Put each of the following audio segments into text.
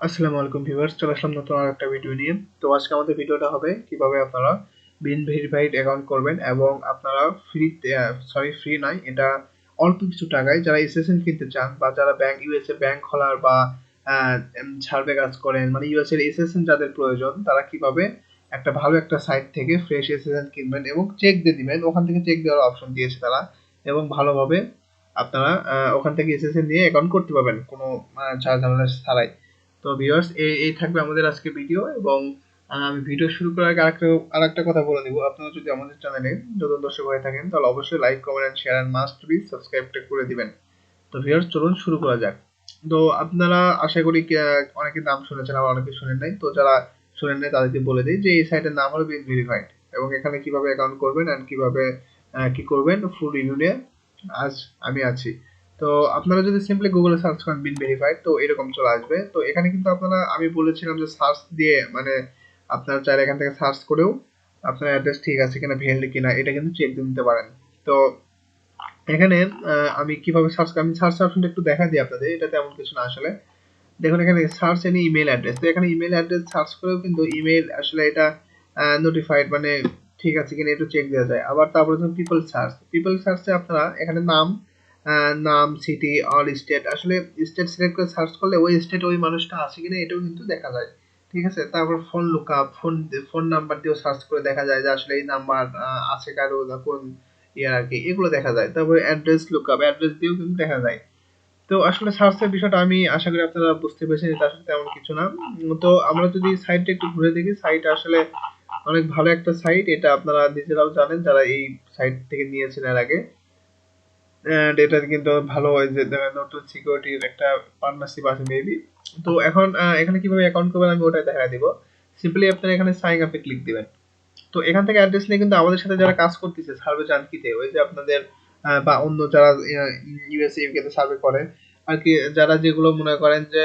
আসসালামু আলাইকুম ভিউয়ার্স, চলে আসলাম নতুন আরেকটা ভিডিও নিয়ে। তো আজকে আমাদের ভিডিওটা হবে কিভাবে আপনারা বিন ভেরিফাইড অ্যাকাউন্ট করবেন এবং আপনারা ফ্রি নয়, এটা অল্প কিছু টাকায় যারা এসএসএন কিনতে চান বা যারা ইউএসএ ব্যাংক খোলার বা সার্ভে কাজ করেন, মানে ইউএস এর এসএসএন যাদের প্রয়োজন, তারা কিভাবে একটা ভালো একটা সাইট থেকে ফ্রেশ এসএসএন কিনবেন এবং চেক দিয়ে দিবেন। ওখান থেকে চেক দেওয়ার অপশন দিয়েছে তারা, এবং ভালোভাবে আপনারা ওখান থেকে এসএসএন নিয়ে অ্যাকাউন্ট করতে পারবেন কোনো ঝামেলা ছাড়াই। তো ভিউয়ার্স, এই থাকবে আমাদের আজকে ভিডিও। এবং আমি ভিডিও শুরু করার আগে আরেকটা কথা বলে দিব, আপনারা যদি আমাদের চ্যানেলে নতুন দর্শক হয়ে থাকেন তাহলে অবশ্যই like, comment and share and must be সাবস্ক্রাইবটা করে দিবেন। তো ভিউয়ার্স, চলুন শুরু করা যাক। তো আপনারা আশা করি অনেকে নাম শুনেছেন, আবার অনেকে শুনেন নাই। তো যারা শুনেন নাই তাদেরকে বলে দিই যে এই সাইটের নাম হলো বিন ভেরিফাইড, এবং এখানে কিভাবে অ্যাকাউন্ট করবেন এন্ড কিভাবে কি করবেন ফুল রিভিউ নিয়ে আজ আমি আছি। তো আপনারা যদি সিম্পলি গুগলে সার্চ করেন বিন ভেরিফাইড, তো এরকম চলে আসবে। তো এখানে কিন্তু আপনারা, আমি বলেছিলাম যে সার্চ দিয়ে, মানে আপনারা চাইলে এখান থেকে সার্চ করেও আপনার অ্যাড্রেস ঠিক আছে কিনা, ভ্যালিড কিনা, এটা কিন্তু চেক দিয়ে নিতে পারেন। তো এখানে আমি কিভাবে আমি সার্চ অপশনটা একটু দেখা দিই আপনাদের। এটা তেমন কিছু না আসলে। দেখুন এখানে সার্চ এনি ইমেল অ্যাড্রেস, তো এখানে ইমেল অ্যাড্রেস সার্চ করেও কিন্তু ইমেল আসলে এটা নোটিফাইড, মানে ঠিক আছে কিনা একটু চেক দেওয়া যায়। আবার তারপরে ধরুন পিপল সার্চে আপনারা এখানে নাম, সিটি অর স্টেট, আসলে স্টেট সিলেক্ট করে সার্চ করলে ওই স্টেট ওই মানুষটা আছে কিনা এটাও কিন্তু দেখা যায়। ঠিক আছে, তারপর ফোন লুকআপ, ফোন নাম্বার দিয়েও সার্চ করে দেখা যায় যে আসলে এই নাম্বার আছে কারো না কোন ইয়ার আর কি, এগুলো দেখা যায়। তারপরে অ্যাড্রেস লুকআপ, অ্যাড্রেস দিয়েও কিন্তু দেখা যায়। তো আসলে সার্চের বিষয়টা আমি আশা করি আপনারা বুঝতে পেরেছেন, এটা আসলে তেমন কিছু না। তো আমরা যদি সাইটটা একটু ঘুরে দেখি, সাইট আসলে অনেক ভালো একটা সাইট, এটা আপনারা নিজেরাও জানেন যারা এই সাইট থেকে নিয়েছেন এর আগে। এন্ড এটা কিন্তু ভালো হয় যে নতুন সিকিউরিটির একটা পার্টনারশিপ আছে মেবি। তো এখন এখানে কিভাবে অ্যাকাউন্ট করবেন আমি ওটাই দেখা দিব। সিম্পলি আপনারা এখানে সাইন আপে ক্লিক দিবেন। তো এখান থেকে অ্যাড্রেস নিয়ে কিন্তু আমাদের সাথে যারা কাজ করতেছে সার্ভে জানকিতে, ওই যে আপনাদের বা অন্য যারা ইউএসএ ইউকে তে সার্ভে করে আর কি, যারা যেগুলো মনে করেন যে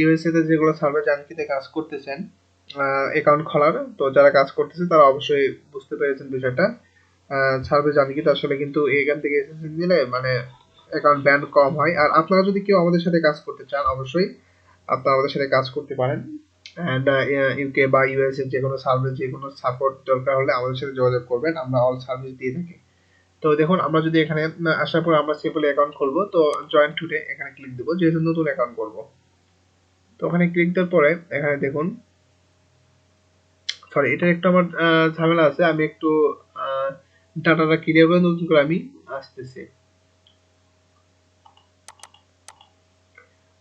ইউএসএ তে যেগুলো সার্ভে জানকিতে কাজ করতেছেন অ্যাকাউন্ট খোলার, তো যারা কাজ করতেছে তারা অবশ্যই বুঝতে পেরেছেন বিষয়টা। সার্ভে জানকিতে আসলে কিন্তু এখান থেকে এসএসএন দিলে মানে অ্যাকাউন্ট ব্যান কম হয়। আর আপনারা যদি কেউ আমাদের সাথে কাজ করতে চান, অবশ্যই আপনারা আমাদের সাথে কাজ করতে পারেন। অ্যান্ড ইউকে বা ইউএস এর যে কোনো সার্ভিস, যে কোনো সাপোর্ট দরকার হলে আমাদের সাথে যোগাযোগ করবেন, আমরা অল সার্ভিস দিয়ে থাকি। তো দেখুন আমরা যদি এখানে আসার পর আমরা সিম্পলি অ্যাকাউন্ট খুলবো, তো জয়েন টুডে এখানে ক্লিক দেবো যেহেতু নতুন অ্যাকাউন্ট করবো। তো ওখানে ক্লিক দেওয়ার পরে এখানে দেখুন, সরি এটার একটু আমার ঝামেলা আছে, আমি একটু ডাটাটা ক্লিয়ার করে নতুন করে আমি আসতেছি।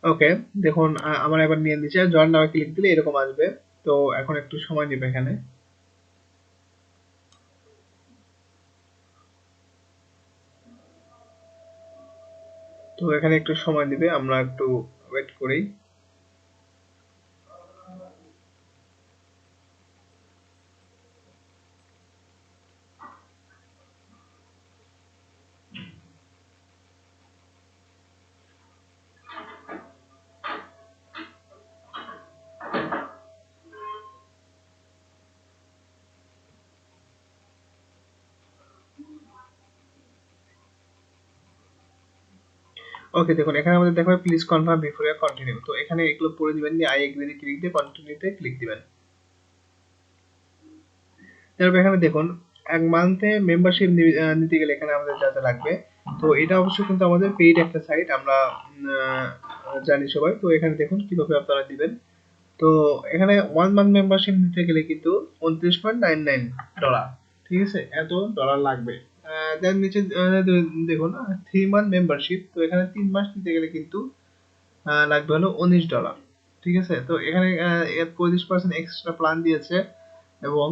ওকে, দেখুন আমার এবার নিয়ে নিচ্ছে, জয়েন নামে ক্লিক দিলে এরকম আসবে। তো এখন একটু সময় নেবে এখানে। তো এখানে একটু সময় দিবে, আমরা একটু ওয়েট করি। ওকে, দেখুন এখানে আমাদের দেখাবে please confirm before you continue. তো এখানে এগুলো পড়ে দিবেন, দিয়ে আই এগ্রি তে ক্লিক দিয়ে কন্টিনিউতে ক্লিক দিবেন। তারপর এখানে দেখুন এক মান্থে মেম্বারশিপ নিতে গেলে এখানে আমাদের যা যা লাগবে। তো এটা অবশ্যই কিন্তু আমাদের পেইড একটা সাইট, আমরা জানি সবাই। তো এখানে দেখুন কিভাবে আপনারা দিবেন। তো এখানে 1 মান্থ মেম্বারশিপ নিতে গেলে কিন্তু $29.99, ঠিক আছে, এত ডলার লাগবে। দেন নিচে দেখুন 3 মান্থ মেম্বারশিপ, তো এখানে 3 মাস নিতে গেলে কিন্তু লাগবে হলো $19, ঠিক আছে। তো এখানে 35% এক্সট্রা প্ল্যান দিয়েছে, এবং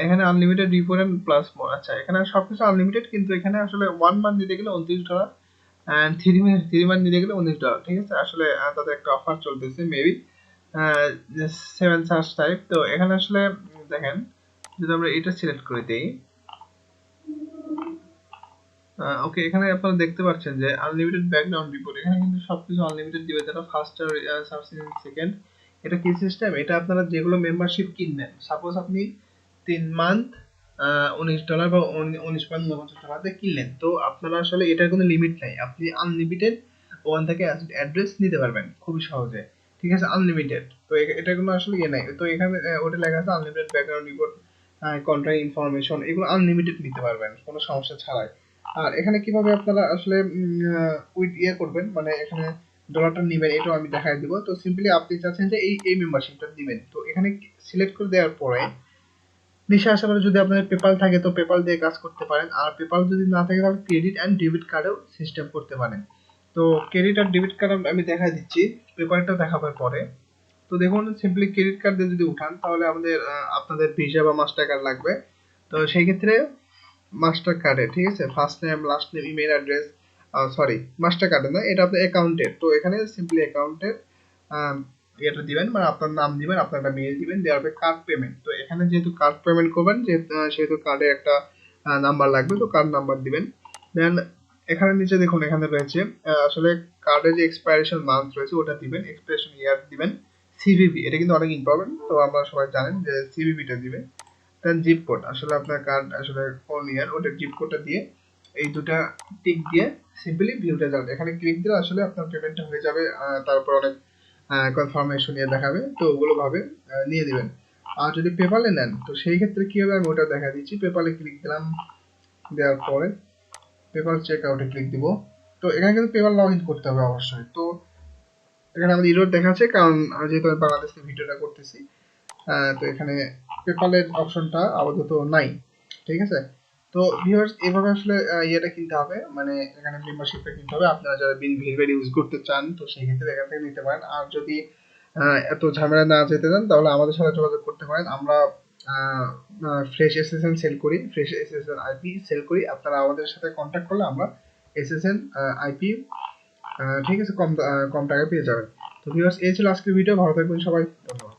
এখানে আনলিমিটেড রিপোর্ট প্লাস মোর। আচ্ছা, এখানে সবকিছু আনলিমিটেড, কিন্তু এখানে আসলে 1 মান্থ নিতে গেলে $29 অ্যান্ড 3 মান্থ নিতে গেলে $19, ঠিক আছে। আসলে তাদের একটা অফার চলতেছে মেবি 7 সার্চ টাইপ। তো এখানে আসলে দেখেন, যদি আমরা এটা সিলেক্ট করে দেই, ওকে, এখানে আপনারা দেখতে পাচ্ছেন যে আনলিমিটেড ব্যাকগ্রাউন্ড রিপোর্ট, এখানে কিন্তু সবকিছু আনলিমিটেড দিবে, যেটা ফার্স্ট আর সার্চিং সেকেন্ড। এটা কি সিস্টেম, এটা আপনারা যেগুলো মেম্বারশিপ কিনবেন, সাপোজ আপনি 3 মান্থ $19 বা 19.99 টাকাতে কিনলেন, তো আপনারা আসলে এটার কোনো লিমিট নাই, আপনি আনলিমিটেড ওখান থেকে অ্যাড্রেস নিতে পারবেন খুবই সহজে, ঠিক আছে, আনলিমিটেড। তো এটা কোনো আসলে ইয়ে নাই, তো এখানে ওটা লেখা আছে unlimited background report, contract information, এগুলো আনলিমিটেড নিতে পারবেন কোনো সমস্যা ছাড়াই। আর এখানে কিভাবে আপনারা আসলে উইথ ইয়ে করবেন, মানে এখানে ডলারটা নেবেন, এটাও আমি দেখাই দিব। তো সিম্পলি আপনি চাচ্ছেন যে এই মেম্বারশিপটা দিবেন, তো এখানে সিলেক্ট করে দেওয়ার পরে নিশা আশা করি যদি আপনার পেপাল থাকে তো পেপাল দিয়ে কাজ করতে পারেন, আর পেপাল যদি না থাকে তাহলে ক্রেডিট অ্যান্ড ডেবিট কার্ডেও সিস্টেম করতে পারেন। তো ক্রেডিট আর ডেবিট কার্ড আমি দেখাই দিচ্ছি পেপারটা দেখাবার পরে। তো দেখুন সিম্পলি ক্রেডিট কার্ড দিয়ে যদি উঠান তাহলে আমাদের আপনাদের ভিসা বা মাস্টার কার্ড লাগবে। তো সেই ক্ষেত্রে মাস্টার কার্ডে, ঠিক আছে, first name last name email address, sorry master কার্ডে না, এটা আপনার অ্যাকাউন্টের। তো এখানে সিম্পলি অ্যাকাউন্টের এটা দিবেন, মানে আপনার নাম দিবেন, আপনার একটা মেল দিবেন, দেওয়ার পরে কার্ড পেমেন্ট। তো এখানে যেহেতু কার্ড পেমেন্ট করবেন সেহেতু কার্ডে একটা নাম্বার লাগবে, তো কার্ড নাম্বার দিবেন। দেন এখানে নিচে দেখুন এখানে রয়েছে আসলে কার্ডে যে এক্সপায়ারেশন মান্থ রয়েছে ওটা দিবেন, এক্সপায়ারেশন ইয়ার দিবেন, সিভিভি এটা কিন্তু অনেক ইম্পর্টেন্ট, তো আমরা সবাই জানেন যে সিভিভিটা দিবেন। দেন জিপ কোড, আসলে আপনার কার্ড আসলে কোন ইয়ার ওটার জিপ কোডটা দিয়ে এই দুটা টিক দিয়ে সিম্পলি ভিউ রেজাল্ট এখানে ক্লিক দিলে আসলে আপনার পেমেন্টটা হয়ে যাবে। তারপর অনেক কনফার্মেশন নিয়ে দেখাবে, তো ওগুলো ভাবে নিয়ে দিবেন। আর যদি পেপালে নেন তো সেই ক্ষেত্রে কি হবে আমি ওটা দেখা দিচ্ছি। পেপালে ক্লিক দিলাম, দেওয়ার পরে পেপাল চেক আউটে ক্লিক দিব। তো এখানে কিন্তু পেপাল লগ ইন করতে হবে অবশ্যই। তো এখানে আমাদের ইরোর দেখাচ্ছে কারণ যেহেতু আমি বাংলাদেশ থেকে ভিডিওটা করতেছি, তো এখানে পেপালের অপশনটা আপাতত নাই, ঠিক আছে। তো ভিউয়ার্স এভাবে আসলে ইয়েটা কিনতে হবে, মানে এখানে মেম্বারশিপটা কিনতে হবে। আপনারা যারা বিন ভেরিফাইড ইউজ করতে চান তো সেই ক্ষেত্রে এখান থেকে নিতে পারেন। আর যদি এত ঝামেলা না যেতে চান তাহলে আমাদের সাথে যোগাযোগ করতে পারেন। আমরা ফ্রেশ এসএসএন সেল করি, ফ্রেশ এসএসএন আইপি সেল করি। আপনারা আমাদের সাথে কন্ট্যাক্ট করলে আমরা এসএসএন আইপি ঠিক আছে কম কম টাকায় পেয়ে যাবেন। তো ভিউয়ার্স এই ছিল আজকের ভিডিও, ভালো থাকবেন সবাই, ধন্যবাদ।